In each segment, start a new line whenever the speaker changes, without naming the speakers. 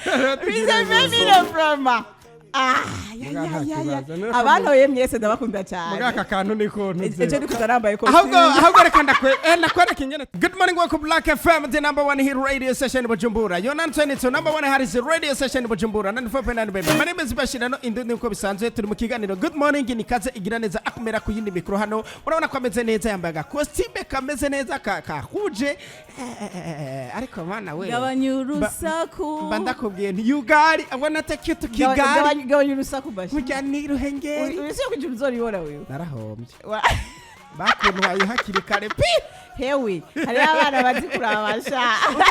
Preserve from abantu yemwese ndabakunda cyane
mugaka kantu niko ntuze
ejo ndikuzarambaye ko
ahubwo reka ndakwereka ingene good morning welcome Blackfm the number one hit radio station in Bujumbura your number one Harris radio station in Bujumbura 94.9 baby my name is Bashirano indundi nko bisanzwe turi mu kiganiro good morning nikaze igira neza akumera ku yindi mikro hano urabona ko ameze neza yambaga costume kameze neza kahuje ariko bana we
gabanyurusaku
bandakubwiye nti you got I wanna take you to Kigali
gabanyurusaku bashi
mujyani ruhengeri
urisiye kugira uzoribora wewe
narahombye bakuntu hakiri kare pi
hewe hari abana bazi kurabasha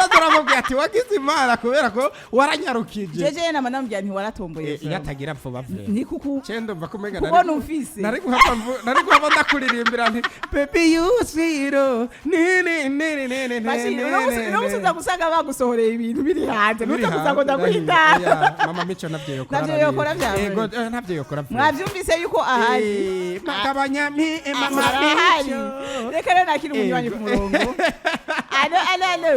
uzaramubwira ati wagize imana kubera ko waranyarukije
jeje na manambya nti waratomboye
yatagira mpfo bavye
ni kuku
cendo mva kumega
kubona ufise
nari guhava ndakuririmbira nti baby you zero ni
bashi unomusuza gusanga bagusohoreye ibintu biri hanze nutakuza ngo ndaguhinda
mama mico navyo
yokora
yego navyo yokora
mwavyumvise yuko ahari
makabanyami mama
mico reka rero nakiri umunywanyi ku murongo alo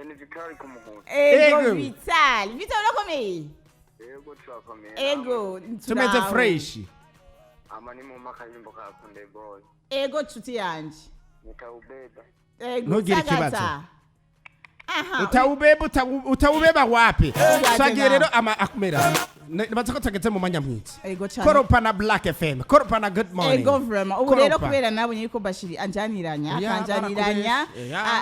ni Vitali ku muhungu
ego Vitali urakomeye
yego turakomeye
ego
tumeze fresh
amani mu makayimbo ka Sunday boy
ego nshuti yanje
nitaubeba
ego
ntugire ikibazo
aha
utawubeba wapi sagiye rero akumera nibaza ko tageze mu manya mwitsi
ego cyane
koropa na Black FM koropa na good morning
ego vraiment ubu rero kubera nabonye yuko Bashiri anjaniranya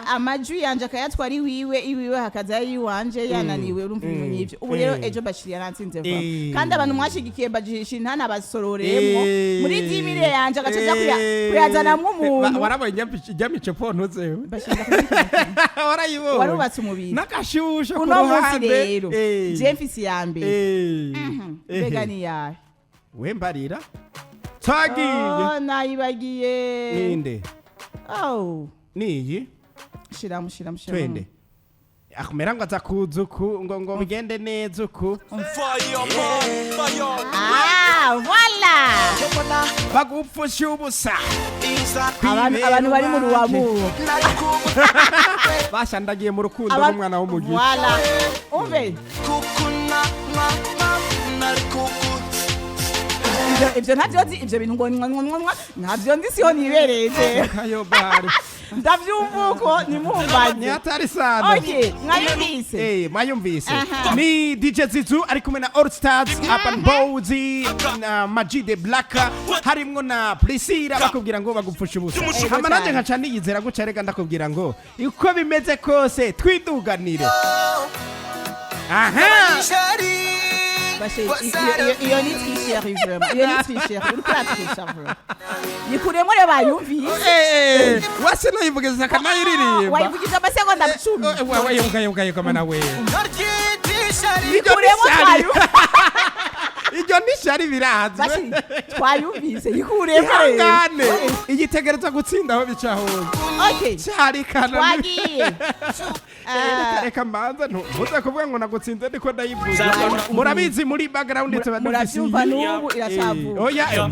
amajwi yanje akayatwara iwiwe hakaza yiwanje yananiwe urumva ibintu nk'ivyo ubu rero ejo Bashiri yaransinze vuba kandi abantu mwashigikiye Bashiri ntana basororemo muri dimire yanje agacaja kuyazanamwe umuntu
warabonye ibyamice po ntuzeho
Bashiri
warayibonye
warubatse umubiri
nakashusho ku
ruhande
ruhande
rero Jemfisi yambe begani yawe
wembarira tagiye
nayibagiye
ninde niyi
shiramu
twende akumera ngo azakuzuku ngo bigende neza uku
voilà
bagupfusha ubusa
abantu bari mu ruwamu
bashandagiye mu rukundo n'umwana w'umugi
voilà umve ibyo ntabyozi ibyo bintu ngo ntabyo ndi siho nibereje
kayobari
ndavyumva uko nimumbanye
atari sana
okay mwayumvise
mwayumvise ni DJ Zizu ari kumwe na All Stars abandi na Majide Black harimwo na Priscilla bakubwira ngo bagupfusha ubusa amananje nkaca niyizera guca rega ndakubwira ngo uko bimeze kose twiduganire
iyo ni tricherie vraiment iyo ni tricherie urukora tricherie yikuremo re bayumvise
wase no yivugiza kanayiririmba
wayivugiza amasegonda 10
wayo kama nawe
yikuremo twayo
Ijo nishari birazwe
twayumvise yikuremo
ngane igitegereza gutsinda aho bicaho
okay
cyari kana
wagiye
reka manza ntuze kuvuga ngo nagutsinze ndiko ndayivuza murabizi muri background ndetse
murabyumva n'ubu iracavuga
oya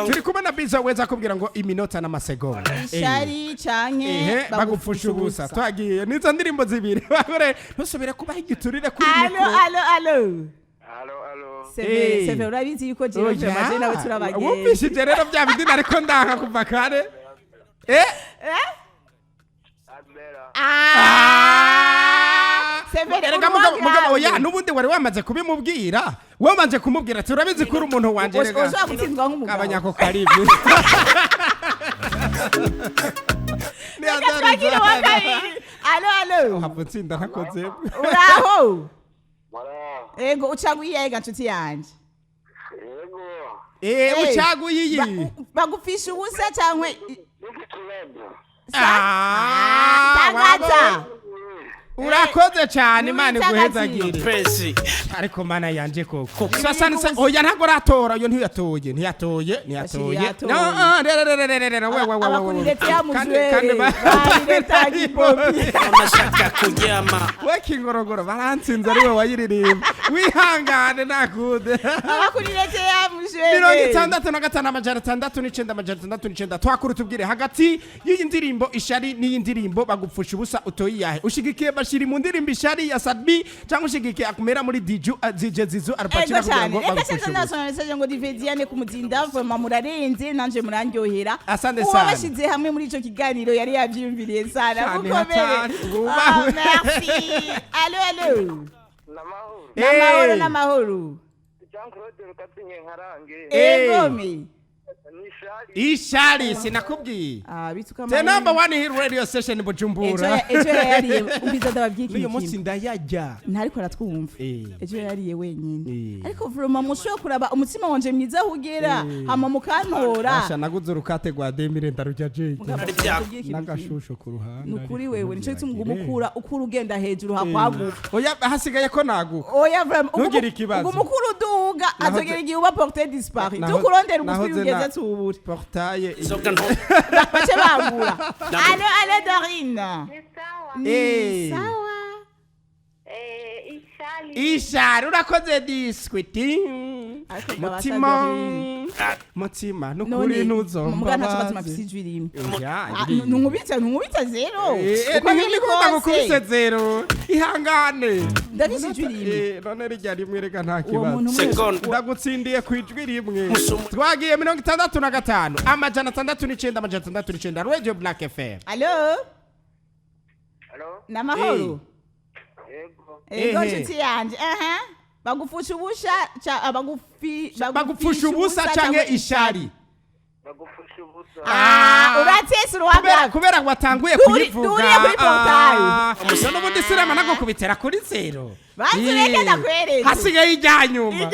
turi kubona biza weza kubwira ngo iminota n'amasegonda
ishari canke
bagupfusha ubusa twagiye nizo ndirimbo zibiri bagore ntusubire kubaho igiturire kuri mikro
Allo
Seve urabizi yuko jewe cyamaje nawe turabageye
wumvishije rero bya bindi nariko ndanga kuva kare
Seve
rega mugabo oya nubundi wari wamaze kubimubwira wamaze kumubwira ati urabizi ko uri umuntu wanje rega
ushaka gutsindwa nk'umugabo
abanyako karibu
Allo
haputsinda ntakoze
uraho ego ucaguye ega nshuti yanje
ucaguye iyi
bagupfisha ubusa cyangwa
urakoze cyane imana iguhezagire ariko mana yanje koko sasanse oya ntago ratora yo ntiyatoye
amashaka
kujyama we kingorogoro barantsinze ari we wayiririmba wihangane nakude
abakurireke ya mushwege
65 amajana 6 amajana 6 twakuru tubwire hagati y'iyi ndirimbo ishari n'iyi ndirimbo bagupfusha ubusa utoyiyahe ushigikiye bashiri mu ndirimbo ishari ya Sadbi cyangwa ushigikiye akumera muri Diju Zizu arapakira kugira ngo bagupfushe ubusa
message ngo divediane kumuzinda vraiment murarenze nanje murandyohera
asante sana
bashize hamwe muri ico kiganiro yari yavyumviriye sana
gukomere
merci allo namahoro egome
ishari sinakubwiye the number one hit radio station Bujumbura
ejo yariye umbiza ndabavyiki
uyu munsi ndayajya
ntariko aratwumva ejo yariye wenyine ariko vraiment mushoye kuraba umutima wanje mwiza hugera hama mukantora
asha naguze urukate rwa Demire ndarujya je nagashusho ku ruhande
nukuri wewe nico tumugumukura ukura ugenda hejuru hakwaguka
oya hasigaye ko naguka
oya vraiment
ntugire ikibazo
umukuru duga azogera igihe uba porter disparu tukurondera ugusubira ugeze tubure
portaye
bace bangura allo Dorine sawa
ishari urakoze disquiti mutima nukuri ntuzomba
mugana cyo mafisi ijwirimo ntungubitsa zero
uko bikunda gukubise zero ihangane
ndabisi ijwirimo
none rijya rimwe reka nta kibazo ndagutsindiye ku ijwi rimwe twagiye 65 amajana 69 amajana 69 Radio Black FM
allo namahoro ego nshuti yanje bagupfusha ubusha
bagupfusha ubusa canke ishari
bagupfusha ubusa
uratese uruhaga
kubera watanguye kuyivuga
duriye kuri portail
umusoro ubundi sirama nago kubitera kuri zero
bazireke ndakwereka
hasigaye ijyanyuma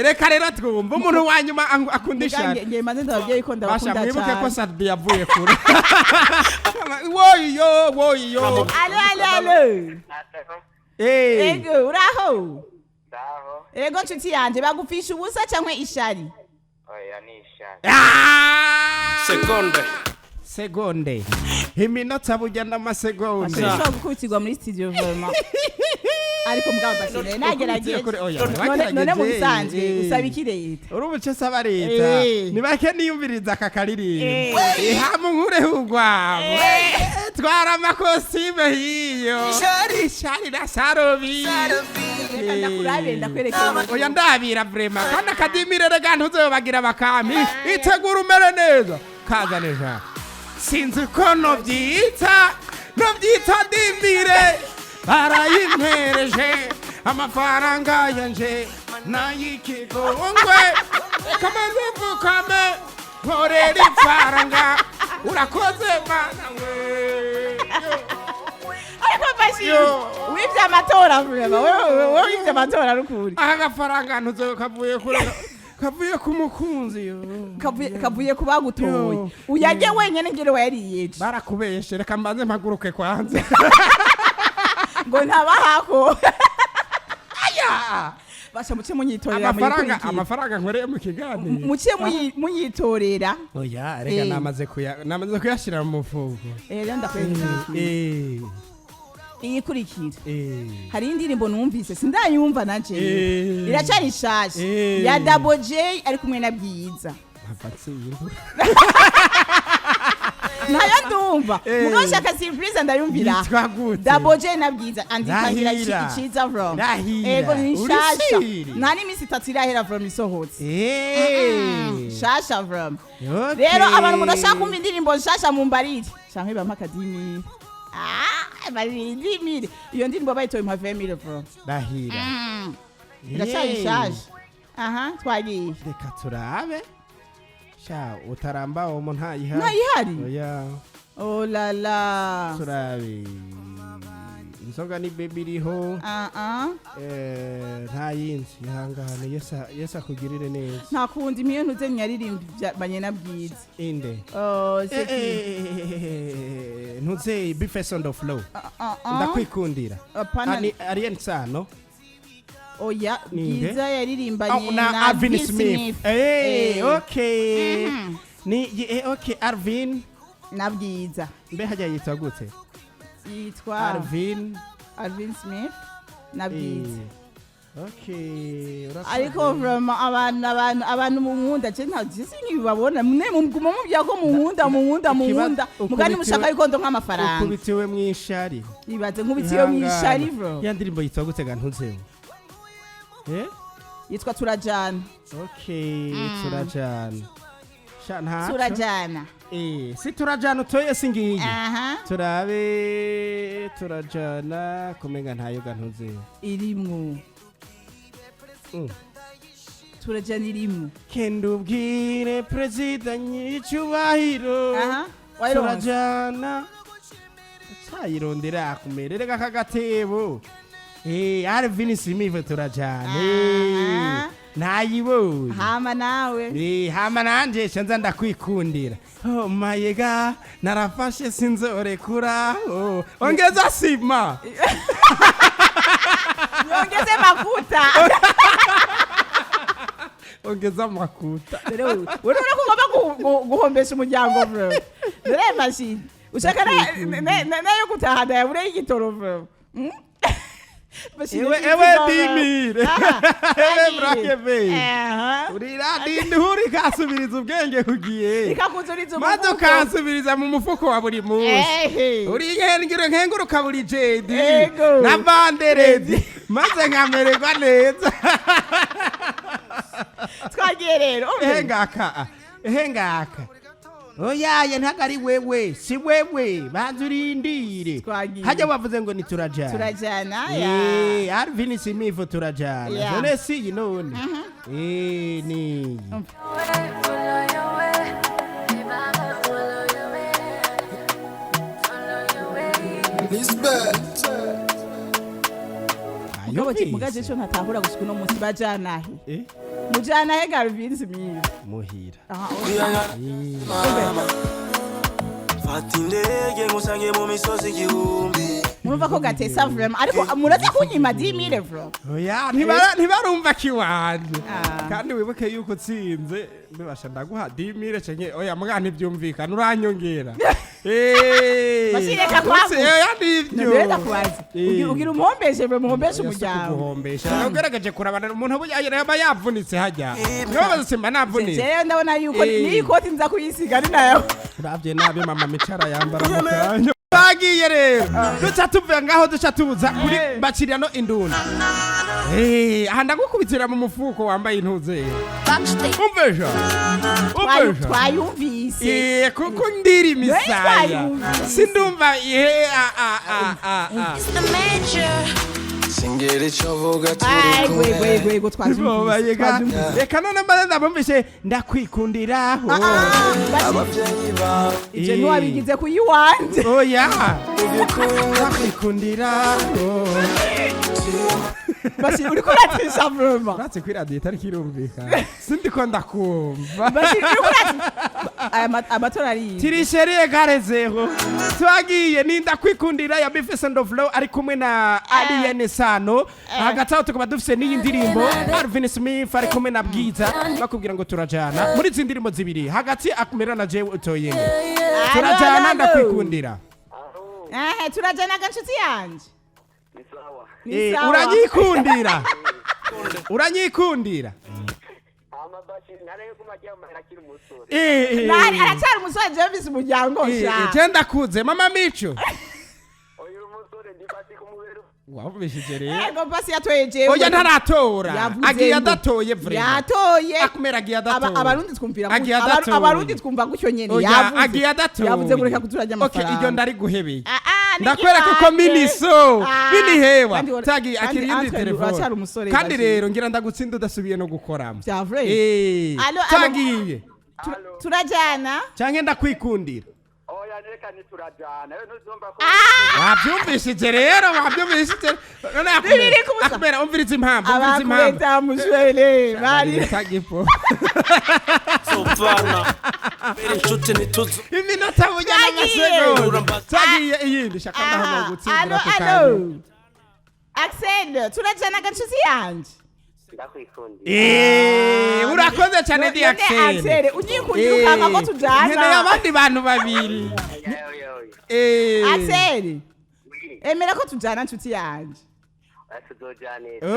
reka rero twumva umuntu wa nyuma akunda ishari
ngiye maze ndababyeyi ko ndabakunda cyane
mwibuke ko Sadbi yavuye kure woyo
allo ego uraho ego nshuti yanje bagupfisha ubusa cyangwa ishari
oya ni ishari
segonde iminota burya n'amasegonde
ashobora gukubitirwa muri studio vraiment ariko mugabo basine nagerageje none mu bisanzwe usaba iki leta
urubuce saba leta nibake niyumviriza akakaririmbo ihamu nkure hugwabo twara amakosime hiyo shari na sarobi oya ndabira vrema kandi akadimire rega ntuzobagira bakami itegura umere neza kaza neza sinzi uko nobyita dimire barayimpereje amafaranga yanje nayikigongwe kamazuvukame nkorera ifaranga urakoze mana we
ariko bashi wivye amatora vrema wewe wivye amatora rukuri
aha gafaranga ntuzo kavuye ku mukunzi yo
kavuye kubagutoye uyajye wenyene ngire wariye
barakubeshe reka mbanze mpaguruke kwanza
ngo ntabahako
aya
basha muce munyitorera
amafaranga nkoreye mu kiganiro
muce munyitorera
oya rega namaze kuyashira mu mufuko
rero ndakwereka iyi kurikira hari indirimbo numvise sindayumva nanje iracari shashe ya Double J ari kumwe na Bwiza nayo ndumva mugosha ka surprise ndayumvira Double J na Bwiza andikangira ikiza from ego ni shasha nani misi 3 irahera from isohotse shasha from rero abantu mudashaka kumva indirimbo shasha mu mbariri canke bamakadimi barindimire iyo ndirimbo bayitoye mu 20 bro
ndahira
iracayishaje twagiye
reka turabe sha utaramba uwo ntayihari oya
oh la la
turabe inzoga ni baby iriho nta yindi ihangane yesa kugirire neza
nta kundi imiyo ntuze nyaririmbye banye na Bwiza
inde
c'est
ntuze be face on the flow ndakwikundira Ariel Sano
oya Bwiza yaririmbanye na
Alvin Smith okay ni okay Alvin
na Bwiza
mbe hajya yitwa gute
yitwa
Alvin
Smith na Bwiza
Okay,
ariko from abantu munkunda je nta singibabona mwe muguma mubya ko munkunda mugani mushaka yuko ndo nk'amafaranga
ukubitiwe mwishari
ibaze nkubitiwe mwishari bro
ya ndirimbo yitwa gute ga ntuzeho
yitwa turajana.
Okay, turajana shana
turajana
si turajana utoye singiye
turabe
turajana kumenga ntayo ga ntuzeho
irimwo turajana irimwo
kendubwire president nyicubahiro turajana cyayirondera kumerere kakagatebo Arvin Simive turajana nayibo
hama nawe
hama nanje shanza ndakwikundira oh my god narafashe sinzorekura ongeza sima
ongeze makuta
ongeza makuta
wewe ugomba guhombesha umuryango bro dore machine ushaka nayo gutahana yabure igitoro bro
ewe dimire ewe brakeve urira dindi huri kasubiriza ubwenge kugiye
ikakuzuriza
maze kasubiriza mu mufuko wa buri munsi uri nkenguru kaburi jedi na banderedi maze nkamererwa neza
twagiye rero
ehengaka oyaye ntagari wewe si wewe banzurindire hajya bavuze ngo ni turajana Arvin Simivo turajana none si none ni
yoboke mugaje cyo ntatahura gusuka no munsi bajana he mujana he Arvin Simivo
muhira
Fatindege ngusange mu misozi igihumbi
murumva ko gatesa vraiment ariko muraza kunyima 10,000 bro
oya ntibarumva kiwanje kandi wibuke yuko tsinze mbasha ndaguha 10,000 cenye oya mwana ibyumvikana uranyongera
basireka kwavu
oya nivyo
ndeza kwazi ugira umuhombeshe bro muhombeshe umuryango
guhombesha nagerageje kurabana umuntu yaba yavunitse hajya nyobaze simba navunitse
je ndabona yuko ni ikoti nza kuyisiga ari nayo
uravye nabi mama micara yambara mu kanya bagiye rero duca tuvuye ngaho duca tubuza kuri bakirano indunda aha ndagukubitira mu mufuko wambaye intuze umveja
twayumvise
kuko ndiri misaya sindumva
singere chovuga turi
kumwe twazumvise
reka none mbaze ndabumvise ndakwikundiraho
abavyanyi ba
ije ntiwabigize kuyiwanje
oya ndakwikundiraho
basi uriko uratisha vrema
uratse kuri radio itari kirumvikana sindiko ndakumva
basi uriko amatora ari
tirisherie garezeho twagiye ninda kwikundira ya Bifese and of Flow ari kumwe na Alien Sano hagataho tukaba dufise n'iyi ndirimbo Arvin Smith ari kumwe na Bwiza bakubwira ngo turajana muri izi ndirimbo zibiri hagati akumera na jewe utoyenge turajana ndakwikundira
turajana ganshuti yanje
uranyikundira uranyikundira
nari aracyari umusore je bise umuryango sha
genda kuze mama Micho wabishije rero
ego basi yatoye jewe
oya ntaratora agiye adatoye vrema
yatoye
akumera agiye adatoye
abarundi twumvira abarundi twumva gucyo nyene
yavuze agiye adatoye
yavuze gureka kuturajya amafaranga
okay iryo ndari guhebeye ndakwereka ko miniso binihewa tagi akirindi telefone kandi rero ngira ndagutsinda udasubiye no gukoramo tagiye
turajana
canke ndakwikundira
oya reka ni turajana nuzumva ko
wabyumvishije rero wabyumvishije none akubera umviriza impamvu
abakweta mushwele bari
tagipo
sopana bere nshuti nituzo
iminota bujyana amasego tagiye iyindi shaka ndaho gutsindira ku kantu
Axel turajana ganshuti yanje
urakoze cyane di Axel
unyikundira ukanga ko tujana
nkene abandi bantu babiri
Axel emera ko tujana nshuti yanje
tuzojanira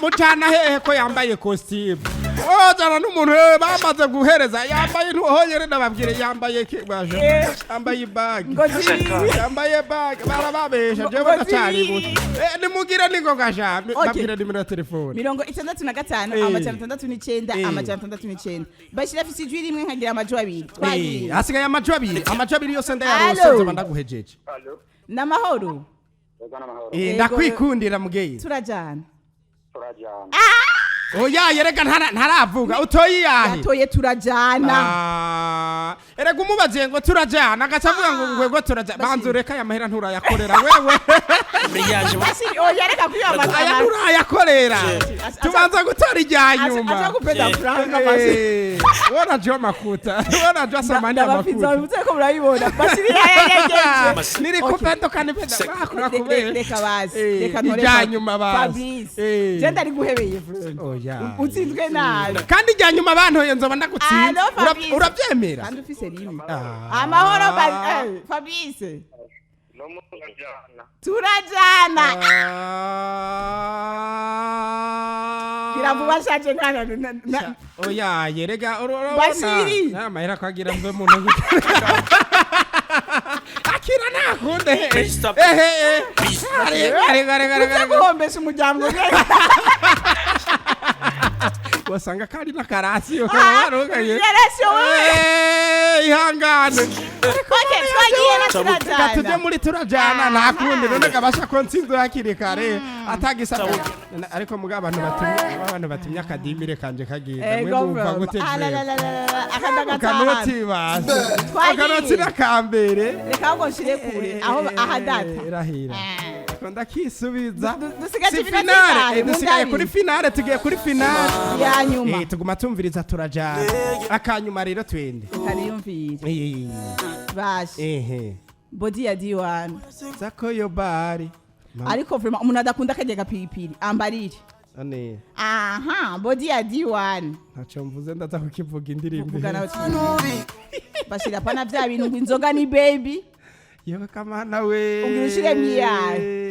mujana hehe ko yambaye costume jana n'umuntu bamaze guhereza yambaye ntuhonyere ndababwire yambaye kibaje yambaye bag yambaye bag barababesha je batacari buti nimugire ningoga jambe babwire nimero ya telefone
65 669 bashira afise ijwi rimwe nkagira amajwi abiri twagiye
hasigaye amajwi abiri yose ndayaronse nzoba ndaguhejeje
namahoro
ndakwikundira mugeyi
turajana
oya yerega ntaravuga utoyi yahe
yatoye turajana
erega umubaziye ngo turajana agacavuga ngo turajana banzureka ya mahera nturayakorera wewe
basi oya reka kwiyamaza
aya nturayakorera tubanza gutora ijyanyuma
acha kupenda franga basi
wona jo makuta wona jo samani ya makuta
muzeko murayibona basi yegeje
niri kupendo kanipenda bakura kubera
reka basi reka ntore
ijyanyuma basi
Fabrice je ndari guhebeye utsinzwe nabi
kandi ijyanyuma abantu nzoba ndagutsinda urabyemera
kandi ufise rimwe amahoro Fabrice turajana kiravuba shaje nkana
oya yerega
Basiri
mahera kwagira mve muntu akira nakunde
gare guhombesha umuryango
wasanga kandi nakarasiyo kabarugaye ihangane tuje muri turajana nakundi none gabasha ko nsinzo yakiri kare atagisa ariko muga abantu batumye akadimire kanje kagenda mwe bumva gutegura akanoti base akanoti nakambere
reka ngo nshire kure aho ahadata
irahira ndakisubiza
dusigaye
kuri finale tugiye kuri finale
ya nyuma
tuguma tumviriza turajana akanyuma rero twende
kariyumvire bashi body ya D1
zako yo bari
ariko vraiment umuntu adakunda kajya gapipiri ambarire
ane
body ya D1
ntaco mvuze ndaza kukivuga indirimbo
bashira pana bya bintu ngo inzoga ni baby
yewe kamana we
ungirishire miyaya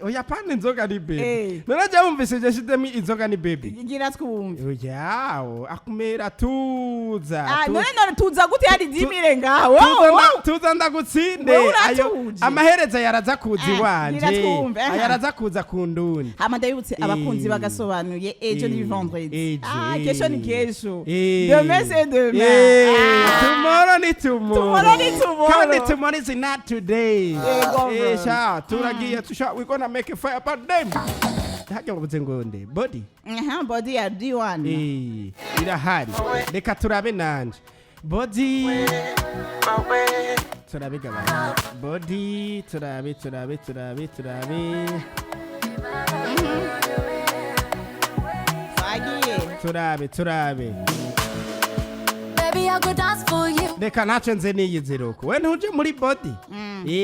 oya pana inzoga ni baby naraje wumvise je shidemi inzoga ni baby
gira twumve
yawo akumera tuza
none tuza gute hari dimire ngaho
tuza ndagutsinde ayo amahereza yaraza kuzi wanje ayaraza kuza kundundi
amadayutse abakunzi bagasobanuye ejo ni vendredi kesho ni kesho
demain
c'est demain
tomorrow ni tomorrow
kandi
tomorrow is not today sha turagiye tusha we gonna make a fire about them hajya ngo ngonde body
body ya D1
irahari reka turabe nanje body turabe gabanya body turabe turabe
Baby, I go dance for you.
Reka nace nze niyiziruko we ntuje muri body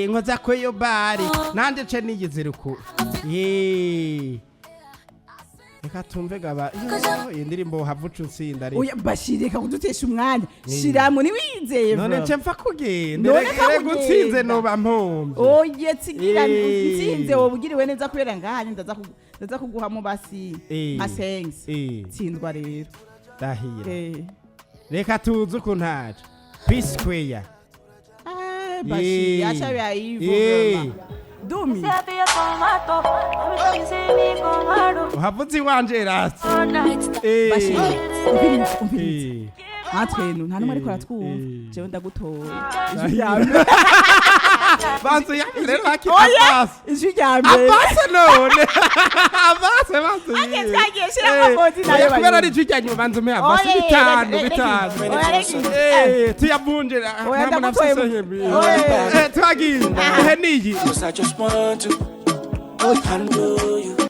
nkoza kweyo bari nanje ce niyiziruko reka tumve gaba indirimbo havuca unsinda ari
oya bashireka kudutesha umwanya shiramo ni wizeye
none ce mfa kugenda reka gutsinze no bampombe
oye tsigira nsinze wobugiriwe neza kubera ngahanye ndaza kuguha mu basi masense tsindwa rero
dahira reka tuze ukuntaje P Square
bashi acha bya yivo dumi
uhavuze wanje rasi
bashi umviriza atwenu nta numwe ariko aratwumva jewe ndagutora
bantu yakire laki abas
ijwi rya mbere
abase none abase
twagiye shira mabodi nayo
kubera ari ijwi rya nyuma bantu me abase bitanu tuyavunjira ntabwo nafise twagiye niyi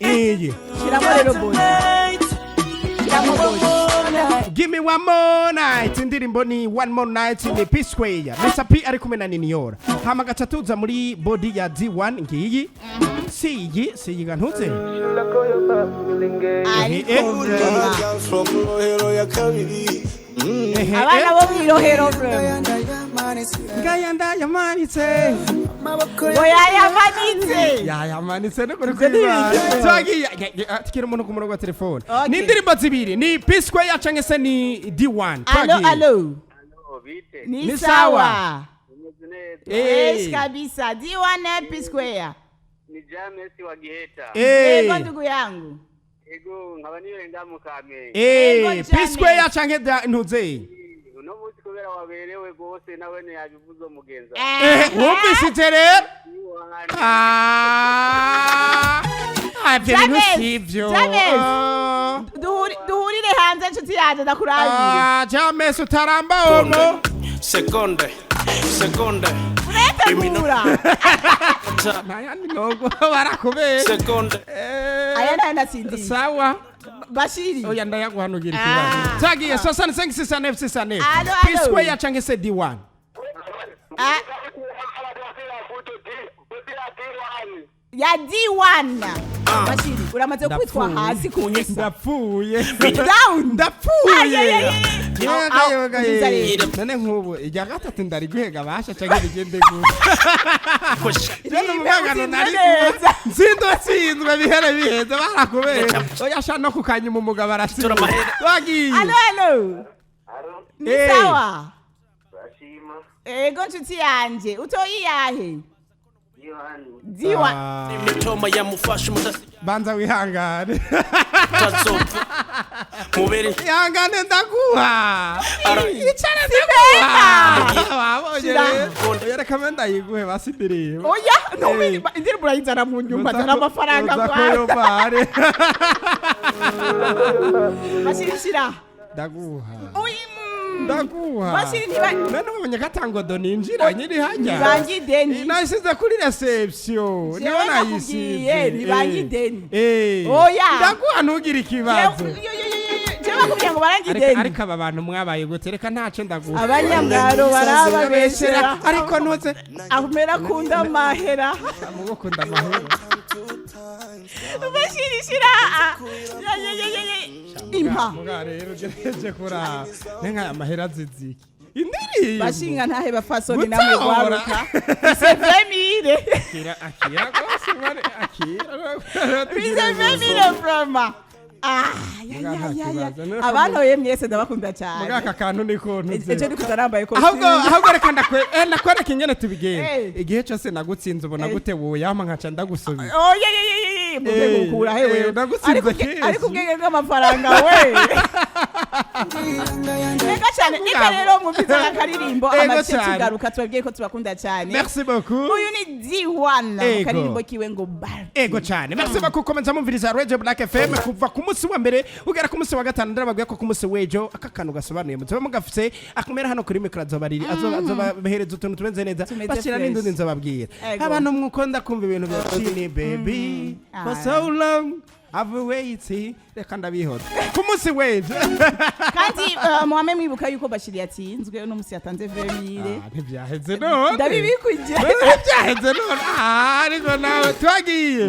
iyi
shiramo rero bodi
Give me one more night indirimbo ni one more night ni P Square Mr P ari kumwe na Niniora hama gatatuza muri body ya D1 ngiyi siyi gantuze
abana bo birohero
ngaya ndayamanitse
yayamanitse
yayamanitse no kuri kwibara twagiye tikira umuntu ku murongo wa telefone ni indirimbo zibiri ni P-Square canke se ni D1
alo
bite
ni sawa
neza
kabisa D1 P-Square
ni Jamesi wa Giheta
ego ndugu yangu
ego nkaba nirenga mu Kamenge
P-Square canke ntuze
uno munsi kubera waberewe gose nawe ne yabivuze umugenza
wumvise rero ibintu sivyo
duhurire hanze nshuti yaje ndakurabira
Jamesi utaramba ono
seconde
uretegura
nayandi nogo barakubera
seconde
aya nasindiye
sawa
Bashiri
oya ndayaguhanugira ikibazo tagiye 65
Alo.
P-Square canke se D1
ya D1 Bashiri uramaze kwitwa hasi kunyesa
ndapfuye
down
ndapfuye none nk'ubu ijya gatatu ndari guhega basha canke bigende gute jeno mugangano nari nsinzwe bihere biheze barakubera oya sha no kukanyuma umugabo arasira bagiye
alo ni sawa
bashima
ego nshuti yanje utoyi yahe
Yohani
imitoma yamufashe mudasi
banza wihangane
tazopfa mubere
ihangane ndaguha icara ndaguha wabonye yereka menda yiguhe basidiriye
oya no indirimbo urayizana mu nyumba zana amafaranga kwawe bashirishira
ndaguha
ndaguha bashiri
none ubonye katangodo ninjira nyiri hajya
bangideni
nasize kuri reception niho nayisize
bangideni
oya ndaguha ntugire ikibazo
bakubwira ngo barangideni
ariko aba bantu mwabaye gutereka ntace ndaguha
abanyamwaro barababeshera
ariko ntuze
ahumera kunda mahera
amugukunda mahera
bashirishira impa
muga rero gereje kura nenga amahera ziziki indirimbo
bashinga ntahe bafasoni namwe gwaruka isevemire
akira gose mare akira
isevemire frama abantu yemyese ndabakunda cyane
muga aka kantu niko ntuze
ejo niko tarambaye ko
ahubwo reka nakwereka ingene tubigenda igihe cyose nagutsinze ubona gute wowe yama nkaca ndagusubira
mubwe gukura hewe ariko ubwenge bw'amafaranga we reka cyane nika rero mwumvize akaririmbo amace tugaruka tubabwiye ko tubakunda cyane
merci beaucoup
uyu ni D1 akaririmbo kiwe ngo bar
ego cyane merci beaucoup komeza mumviriza Radio Black FM kuva ku munsi wa mbere ugera ku munsi wa gatanu ndababwiye ko ku munsi wejo akakanu gasobanuye muzoba mugafise akumera hano kuri micro azobariri azobahereza utuntu tumenze neza bashira n'indundi nzobabwira abantu mukunda kumva ibintu bya chini baby for so long I've waited reka ndabihota ku munsi wejo
kandi muhame mwibuka yuko Bashiri yatsinzwe no musi yatanze vermire
ntibyaheze none
ndabibikuje
ntibyaheze none ariko nawe twagiye